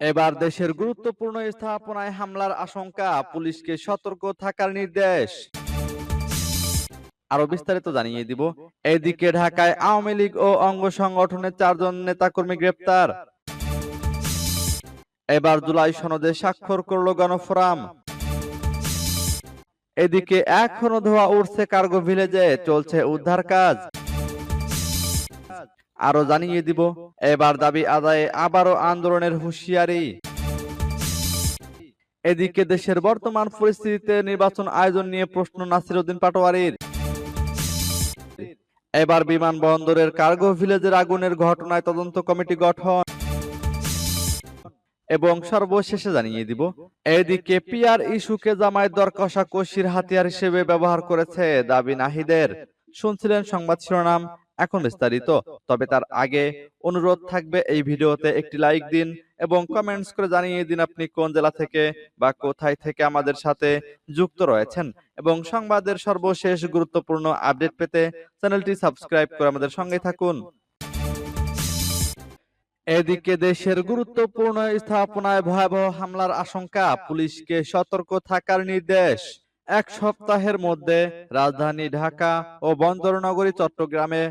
এবার দেশের গুরুত্বপূর্ণ স্থাপনায় হামলার আশঙ্কা, পুলিশকে সতর্ক থাকার নির্দেশ। আরো বিস্তারিত জানিয়ে দিব। এদিকে ঢাকায় আওয়ামী লীগ ও অঙ্গ সংগঠনের 4 জন নেতাকর্মী গ্রেপ্তার। এবার জুলাই সনদে স্বাক্ষর করল গণফোরাম। এদিকে এখনো ধোঁয়া উঠছে কার্গো ভিলেজে, চলছে উদ্ধার কাজ। আরো জানিয়ে দিব, এবার দাবি আদায়ে আবারও আন্দোলনের হুঁশিয়ারি। এদিকে দেশের বর্তমান পরিস্থিতিতে নির্বাচন আয়োজন নিয়ে প্রশ্ন নাসিরউদ্দিন পাটোয়ারির। এবার বিমানবন্দরের কার্গো ভিলেজের আগুনের ঘটনায় তদন্ত কমিটি গঠন। এবং সর্বশেষে জানিয়ে দিব, এদিকে পিআর ইস্যুকে জামায়াত দর কষাকষির হাতিয়ার হিসেবে ব্যবহার করেছে দাবি নাহিদের। শুনছিলেন সংবাদ শিরোনাম, এখন বিস্তারিত। তবে তার আগে অনুরোধ থাকবে, এই ভিডিওতে একটি লাইক দিন এবং কমেন্টস করে জানিয়ে দিন আপনি কোন জেলা থেকে বা কোথায় থেকে আমাদের সাথে যুক্ত রয়েছেন। এবং সংবাদের সর্বশেষ গুরুত্বপূর্ণ আপডেট পেতে চ্যানেলটি সাবস্ক্রাইব করে আমাদের সঙ্গে থাকুন। এদিকে দেশের গুরুত্বপূর্ণ স্থাপনায় ভয়াবহ হামলার আশঙ্কা, পুলিশকে সতর্ক থাকার নির্দেশ। 1 সপ্তাহের মধ্যে রাজধানী ঢাকা ও বন্দরনগরী চট্টগ্রামে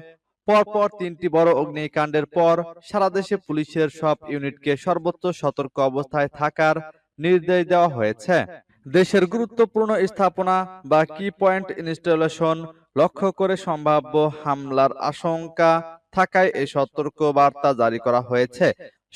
পরপর 3টি বড় অগ্নিকাণ্ডের পর সারা দেশে পুলিশের সব ইউনিটকে সর্বোচ্চ সতর্ক অবস্থায় থাকার নির্দেশ দেওয়া হয়েছে। দেশের গুরুত্বপূর্ণ স্থাপনা বা কি পয়েন্ট ইনস্টলেশন লক্ষ্য করে সম্ভাব্য হামলার আশঙ্কা থাকায় এই সতর্ক বার্তা জারি করা হয়েছে।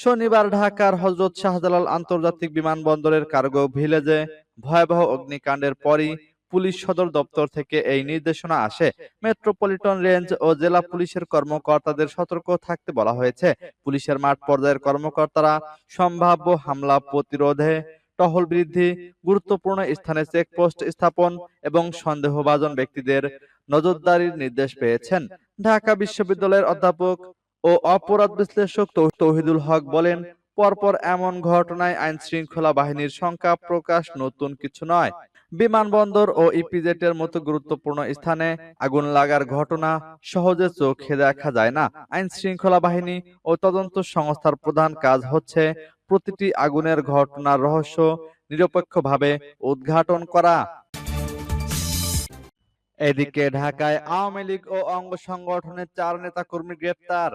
শনিবার ঢাকার হযরত শাহজালাল আন্তর্জাতিক বিমানবন্দরের কার্গো ভিলেজে ভয়াবহ অগ্নিকাণ্ডের পরই পুলিশ সদর দপ্তর থেকে এই নির্দেশনা আসে। মেট্রোপলিটন রেঞ্জ ও জেলা পুলিশের কর্মকর্তাদের সতর্ক থাকতে বলা হয়েছে। পুলিশের মাঠ পর্যায়ের কর্মকর্তারা সম্ভাব্য হামলা প্রতিরোধে টহল বৃদ্ধি, গুরুত্বপূর্ণ স্থানে চেকপোস্ট স্থাপন এবং সন্দেহভাজন ব্যক্তিদের নজরদারির নির্দেশ পেয়েছেন। ঢাকা বিশ্ববিদ্যালয়ের অধ্যাপক ও অপরাধ বিশ্লেষক তৌহিদুল হক বলেন, পরপর এমন ঘটনায় আইন শৃঙ্খলা বাহিনীর শঙ্কা প্রকাশ নতুন কিছু নয়। বিমানবন্দর ও ইপিজেটের মতো গুরুত্বপূর্ণ স্থানে আগুন লাগার ঘটনা সহজে চোখে দেখা যায় না। আইন শৃঙ্খলা বাহিনী ও তদন্ত সংস্থার প্রধান কাজ হচ্ছে প্রতিটি আগুনের ঘটনার রহস্য নিরপেক্ষভাবে উদ্ঘাটন করা। এদিকে ঢাকায় আওয়ামী লীগ ও অঙ্গ সংগঠনের 4 নেতাকর্মী গ্রেপ্তার।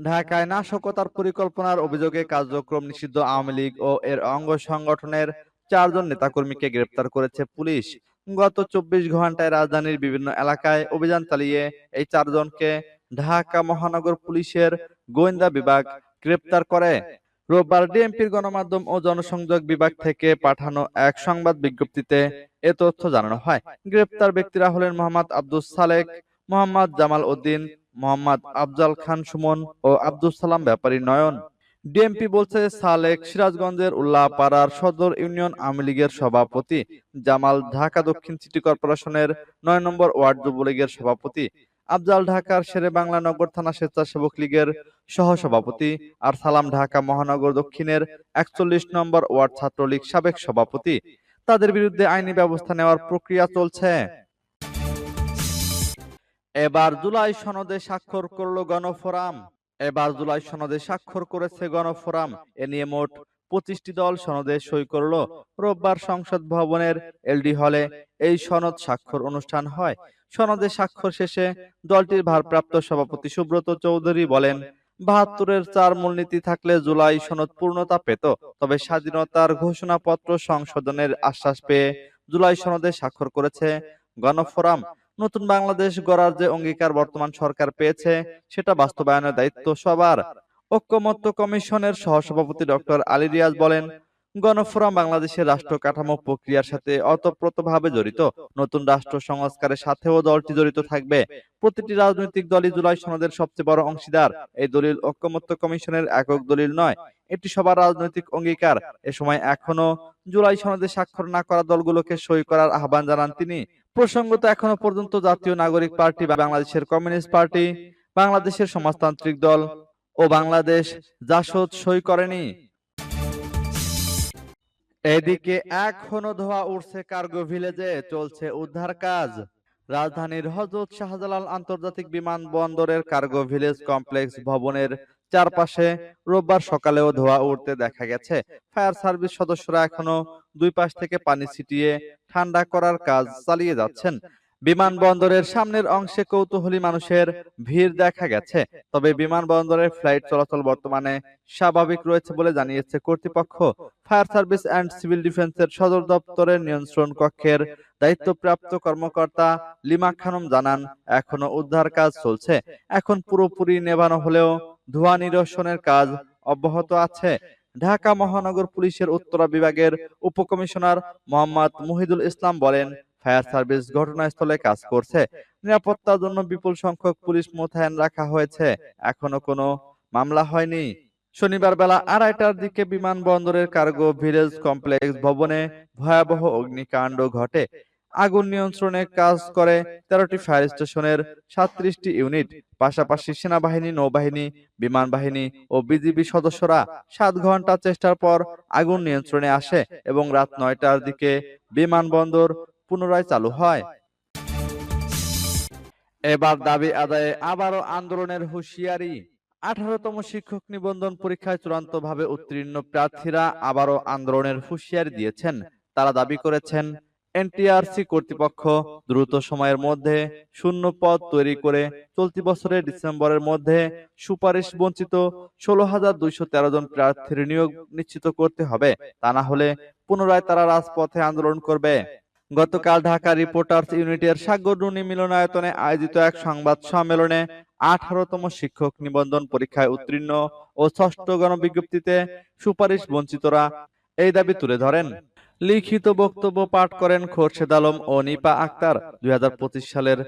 ঢাকায় নাশকতার পরিকল্পনার অভিযোগে কার্যক্রম নিষিদ্ধ আওয়ামী লীগ ও এর অঙ্গ সংগঠনের 4 জন নেতাকর্মীকে গ্রেপ্তার করেছে পুলিশ। গত 24 ঘন্টায় রাজধানীর বিভিন্ন এলাকায় অভিযান চালিয়ে এই 4 জনকে ঢাকা মহানগর পুলিশের গোয়েন্দা বিভাগ গ্রেপ্তার করে। রোববার ডিএমপির গণমাধ্যম ও জনসংযোগ বিভাগ থেকে পাঠানো এক সংবাদ বিজ্ঞপ্তিতে এ তথ্য জানানো হয়। গ্রেপ্তার ব্যক্তিরা হলেন মোহাম্মদ আব্দুস সালেক, মোহাম্মদ জামাল উদ্দিন, মোহাম্মদ আফজাল খান সুমন ও আব্দুস সালাম ব্যাপারী নয়ন। ডিএমপি বলছে, সালেক সিরাজগঞ্জের উল্লাপাড়ার সদর ইউনিয়ন আওয়ামী লীগের সভাপতি, জামাল ঢাকা দক্ষিণ সিটি কর্পোরেশনের 9 নম্বর ওয়ার্ড যুবলীগের সভাপতি, আফজাল ঢাকার শেরেবাংলা নগর থানা স্বেচ্ছাসেবক লীগের সহসভাপতি, আর সালাম ঢাকা মহানগর দক্ষিণের 41 নম্বর ওয়ার্ড ছাত্রলীগ সাবেক সভাপতি। তাদের বিরুদ্ধে আইনি ব্যবস্থা নেওয়ার প্রক্রিয়া চলছে। এবার জুলাই সনদে স্বাক্ষর করল গণফোরাম। এবার জুলাই সনদে স্বাক্ষর করেছে গণফোরাম। এ নিয়ে মোট 25টি দল সনদে সই করল। রোববার সংসদ ভবনের এলডি হলে এই সনদ স্বাক্ষর অনুষ্ঠান হয়। সনদে স্বাক্ষর শেষে দলটির ভারপ্রাপ্ত সভাপতি সুব্রত চৌধুরী বলেন, 72-এর 4 মূলনীতি থাকলে জুলাই সনদ পূর্ণতা পেত। তবে স্বাধীনতার ঘোষণাপত্র সংশোধনের আশ্বাস পেয়ে জুলাই সনদে স্বাক্ষর করেছে গণফোরাম। নতুন বাংলাদেশ গড়ার যে অঙ্গীকার বর্তমান সরকার পেয়েছে, সেটা বাস্তবায়নের দায়িত্ব সবার। ঐকমত্য কমিশনের সহসভাপতি ডক্টর আলী রিয়াজ বলেন, গণফোরাম বাংলাদেশের রাষ্ট্র কাঠামো প্রক্রিয়ার সাথে ওতপ্রোতভাবে জড়িত। নতুন রাষ্ট্র সংস্কারের সাথেও দলটি জড়িত থাকবে। প্রতিটি রাজনৈতিক দলই জুলাই সনদের সবচেয়ে বড় অংশীদার। এই দলিল ঐকমত্য কমিশনের একক দলিল নয়, এটি সবার রাজনৈতিক অঙ্গীকার। এ সময় এখনো জুলাই সনদে স্বাক্ষর না করা দলগুলোকে সই করার আহ্বান জানান তিনি। প্রসঙ্গত, এখনো পর্যন্ত জাতীয় নাগরিক পার্টি, বাংলাদেশের কমিউনিস্ট পার্টি, বাংলাদেশের সমাজতান্ত্রিক দল ও বাংলাদেশ জাসদ সই করেনি। এদিকে এখনো ধোঁয়া উঠছে কার্গো ভিলেজে, চলছে উদ্ধার কাজ। রাজধানীর হযরত শাহজালাল আন্তর্জাতিক বিমানবন্দরের কার্গো ভিলেজ কমপ্লেক্স ভবনের চারপাশে রোববার সকালেও ধোঁয়া উঠতে দেখা গেছে। ফায়ার সার্ভিস সদস্যরা এখনো দুই পাশ থেকে পানি ছিটিয়ে ঠান্ডা করার কাজ চালিয়ে যাচ্ছেন। বিমানবন্দরের সামনের অংশে কৌতূহলী মানুষের ভিড় দেখা গেছে। তবে বিমানবন্দরের ফ্লাইট চলাচল বর্তমানে স্বাভাবিক রয়েছে বলে জানিয়েছে কর্তৃপক্ষ। ফায়ার সার্ভিস অ্যান্ড সিভিল ডিফেন্সের সদর দপ্তরের নিয়ন্ত্রণ কক্ষের দায়িত্বপ্রাপ্ত কর্মকর্তা লিমা খানম জানান, এখনো উদ্ধার কাজ চলছে। এখন পুরোপুরি নেভানো হলেও ধোঁয়া নিরসনের কাজ অব্যাহত আছে। ঢাকা মহানগর পুলিশের উত্তরা বিভাগের উপকমিশনার মোহাম্মদ মুহিদুল ইসলাম বলেন, ফায়ার সার্ভিস ঘটনাস্থলে কাজ করছে। নিরাপত্তার জন্য বিপুল সংখ্যক পুলিশ মোতায়েন রাখা হয়েছে। এখনো কোনো মামলা হয়নি। শনিবার বেলা 2:30টার দিকে বিমানবন্দরের কার্গো ভিলেজ কমপ্লেক্স ভবনে ভয়াবহ অগ্নিকাণ্ড ঘটে। আগুন নিয়ন্ত্রণে কাজ করে 13টি ফায়ার স্টেশনের 37টি ইউনিট। পাশাপাশি সেনাবাহিনী, নৌবাহিনী, বিমান বাহিনী ও বিজিবি সদস্যরা 7 ঘন্টা চেষ্টার পর আগুন নিয়ন্ত্রণে আসে এবং রাত 9টার দিকে বিমানবন্দর পুনরায় চালু হয়। এবার দাবি আদায়ে আবারও আন্দোলনের হুঁশিয়ারি। 18তম শিক্ষক নিবন্ধন পরীক্ষায় চূড়ান্তভাবে উত্তীর্ণ প্রার্থীরা আবারও আন্দোলনের হুঁশিয়ারি দিয়েছেন। তারা দাবি করেছেন, এনটিআরসি কর্তৃপক্ষ দ্রুত সময়ের মধ্যে শূন্য পদ তৈরি করে চলতি বছরের ডিসেম্বরের মধ্যে সুপারিশ বঞ্চিত 16,213 জন প্রার্থীর নিয়োগ নিশ্চিত করতে হবে। তা না হলে পুনরায় তারা রাজপথে আন্দোলন করবে। গতকাল ঢাকা রিপোর্টার্স ইউনিটের সাগররুনি মিলনায়তনে আয়োজিত এক সংবাদ সম্মেলনে 18তম শিক্ষক নিবন্ধন পরীক্ষায় উত্তীর্ণ ও ষষ্ঠ গণবিজ্ঞপ্তিতে সুপারিশ বঞ্চিতরা এই দাবি তুলে ধরেন। লিখিত বক্তব্য পাঠ করেন খোরশেদ আলম ও নিপা আক্তার। 2025 সালের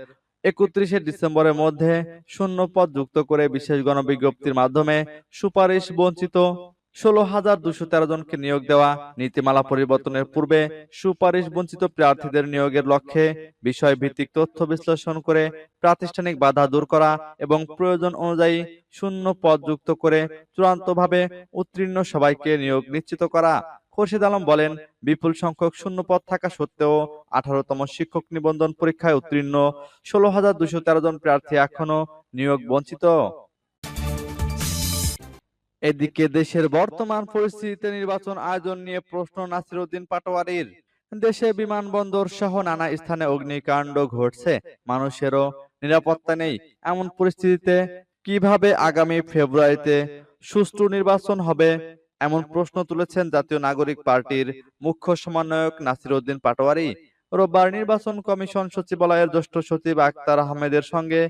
31শে ডিসেম্বরের মধ্যে শূন্য পদ যুক্ত করে বিশেষ গণবিজ্ঞপ্তির মাধ্যমে সুপারিশ বঞ্চিত 16,213 জনকে নিয়োগ দেওয়া, নীতিমালা পরিবর্তনের পূর্বে সুপারিশ বঞ্চিত প্রার্থীদের নিয়োগের লক্ষ্যে বিষয়ভিত্তিক তথ্য বিশ্লেষণ করে প্রাতিষ্ঠানিক বাধা দূর করা এবং প্রয়োজন অনুযায়ী শূন্য পদ যুক্ত করে চূড়ান্তভাবে উত্তীর্ণ সবাইকে নিয়োগ নিশ্চিত করা। খোরশেদ আলম বলেন, বিপুল সংখ্যক শূন্য পদ থাকা সত্ত্বেও 18তম শিক্ষক নিবন্ধন পরীক্ষায় উত্তীর্ণ 16,213 জন প্রার্থী এখনো নিয়োগ বঞ্চিত। এদিকে দেশের বর্তমান পরিস্থিতিতে নির্বাচন আয়োজন নিয়ে প্রশ্ন নাসিরউদ্দিন পাটোয়ারীর। দেশে বিমানবন্দর সহ নানা স্থানে অগ্নিকাণ্ড ঘটছে, মানুষেরও নিরাপত্তা নেই। এমন পরিস্থিতিতে কিভাবে আগামী ফেব্রুয়ারিতে সুষ্ঠু নির্বাচন হবে, এমন প্রশ্ন তুলেছেন জাতীয় নাগরিক পার্টির মুখ্য সমন্বয়ক নাসিরউদ্দিন পাটোয়ারী। রোববার নির্বাচন কমিশন সচিবালয়ের জ্যেষ্ঠ সচিব আক্তার আহমেদের সঙ্গে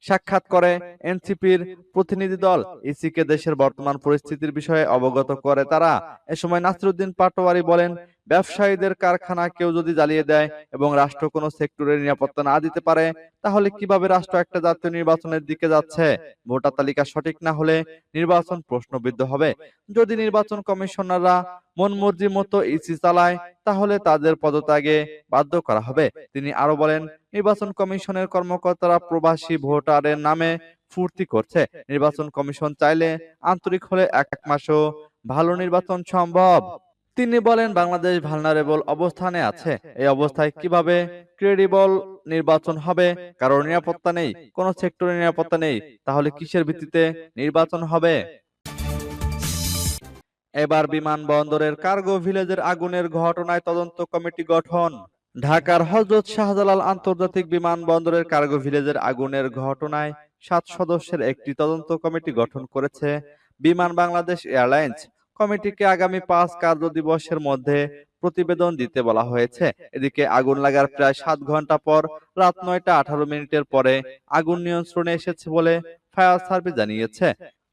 সাক্ষাৎ করে এনসিপির প্রতিনিধি দল ইসিকে দেশের বর্তমান পরিস্থিতির বিষয়ে অবগত করে তারা। এ সময় নাসিরউদ্দিন পাটোয়ারী বলেন, ব্যবসায়ীদের কারখানা কেউ যদি জ্বালিয়ে দেয় এবং রাষ্ট্র কোনো সেক্টরের নিরাপত্তা না দিতে পারে, তাহলে কিভাবে রাষ্ট্র একটা জাতীয় নির্বাচনের দিকে যাচ্ছে? ভোটার তালিকা সঠিক না হলে নির্বাচন প্রশ্নবিদ্ধ হবে। যদি নির্বাচন কমিশনাররা মন মর্জি মতো ইসি চালায়, তাহলে তাদের পদত্যাগে বাধ্য করা হবে। তিনি আরো বলেন, নির্বাচন কমিশনের কর্মকর্তারা প্রবাসী ভোটারের নামে ফুর্তি করছে। নির্বাচন কমিশন চাইলে আন্তরিক হলে এক মাসেও ভালো নির্বাচন সম্ভব। তিনি বলেন, বাংলাদেশ ভালনারেবল অবস্থানে আছে। এই অবস্থায় কিভাবে ক্রেডিবল নির্বাচন হবে? কারণ নিরাপত্তা নেই, কোন সেক্টরে নিরাপত্তা নেই, তাহলে কিসের ভিত্তিতে নির্বাচন হবে? এবার বিমানবন্দরের কার্গো ভিলেজের আগুনের ঘটনায় তদন্ত কমিটি গঠন। ঢাকার হযরত শাহজালাল আন্তর্জাতিক বিমানবন্দরের কার্গো ভিলেজের আগুনের ঘটনায় 7 সদস্যের একটি তদন্ত কমিটি গঠন করেছে বিমান বাংলাদেশ এয়ারলাইন্স। কমিটিকে আগামী 5 কার্যদিবসের মধ্যে প্রতিবেদন দিতে বলা হয়েছে। এদিকে আগুন লাগার প্রায় 7 ঘন্টা পর রাত 9:18 পরে আগুন নিয়ন্ত্রণে এসেছে বলে ফায়ার সার্ভিস জানিয়েছে।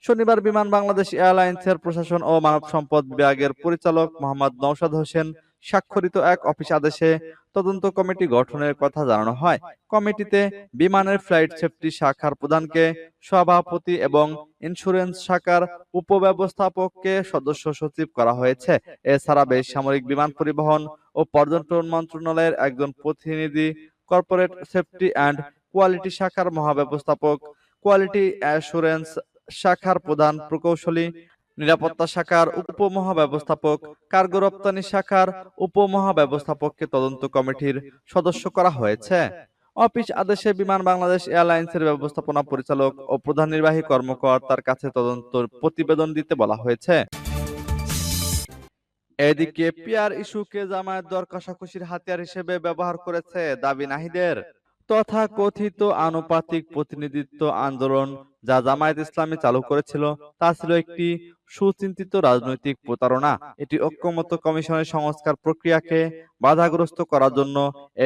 শনিবার বিমান বাংলাদেশ এয়ারলাইন্সের প্রশাসন ও মানব সম্পদ বিভাগের পরিচালক মোহাম্মদ নওশাদ হোসেন স্বাক্ষরিত এক অফিস আদেশে তদন্ত কমিটি গঠনের কথা জানানো হয়। কমিটিতে বিমানের ফ্লাইট সেফটি শাখার প্রধানকে সভাপতি এবং ইন্স্যুরেন্স শাখার উপব্যবস্থাপককে সদস্য সচিব করা হয়েছে। এছাড়া বেসামরিক বিমান পরিবহন ও পর্যটন মন্ত্রণালয়ের একজন প্রতিনিধি, কর্পোরেট সেফটি অ্যান্ড কোয়ালিটি শাখার মহাব্যবস্থাপক, কোয়ালিটি অ্যাসুরেন্স শাখার প্রধান প্রকৌশলী, নিরাপত্তা শাখার উপমহাব্যবস্থাপক, কার্গো রপ্তানি শাখার উপমহাব্যবস্থাপককে তদন্ত কমিটির সদস্য করা হয়েছে। অফিস আদেশে বিমান বাংলাদেশ এয়ারলাইন্সের ব্যবস্থাপনা পরিচালক ও প্রধান নির্বাহী কর্মকর্তার কাছে তদন্ত প্রতিবেদন দিতে বলা হয়েছে। এদিকে পিয়ার ইস্যুকে জামায়াত দর কষাকষির হাতিয়ার হিসেবে ব্যবহার করেছে দাবি নাহিদের। তথাকথিত আনুপাতিক প্রতিনিধিত্ব আন্দোলন যা জামায়াত ইসলামী চালু করেছিল তা ছিল একটি সুচিন্তিত রাজনৈতিক প্রতারণা। এটি ঐক্যমত্য কমিশনের সংস্কার প্রক্রিয়াকে বাধাগ্রস্ত করার জন্য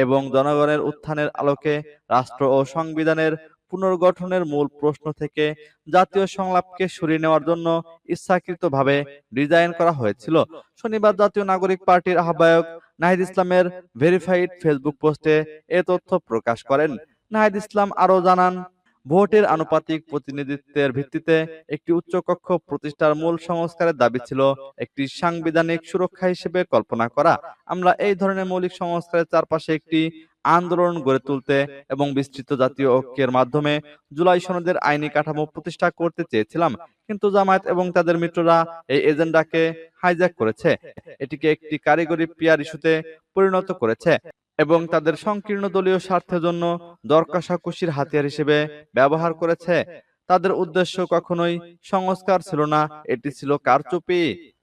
এবং জনগণের উত্থানের আলোকে রাষ্ট্র ও সংবিধানের পুনর্গঠনের মূল প্রশ্ন থেকে জাতীয় সংলাপকে সরিয়ে নেওয়ার জন্য ইচ্ছাকৃতভাবে ডিজাইন করা হয়েছিল। শনিবার জাতীয় নাগরিক পার্টির আহ্বায়ক নাহিদ ইসলামের ভেরিফাইড ফেসবুক পোস্টে এ তথ্য প্রকাশ করেন। নাহিদ ইসলাম আরও জানান, ভোটের আনুপাতিক প্রতিনিধিত্বের ভিত্তিতে একটি উচ্চকক্ষ প্রতিষ্ঠার মূল সংস্কারের দাবি ছিল একটি সাংবিধানিক সুরক্ষা হিসেবে কল্পনা করা। আমরা এই ধরনের মৌলিক সংস্কারের চারপাশে একটি আন্দোলন গড়ে তুলতে এবং বিস্তৃত জাতীয় ঐক্যের মাধ্যমে জুলাই সনদের আইনি কাঠামো প্রতিষ্ঠা করতে চেয়েছিলাম, কিন্তু জামায়াত এবং তাদের মিত্ররা এই এজেন্ডাকে হাইজ্যাক করেছে, এটিকে একটি কারিগরি পিয়ার ইস্যুতে পরিণত করেছে এবং তাদের সংকীর্ণ দলীয় স্বার্থের জন্য দর কষাকষির হাতিয়ার হিসেবে ব্যবহার করেছে। তাদের উদ্দেশ্য কখনোই সংস্কার ছিল না, এটি ছিল কারচুপি।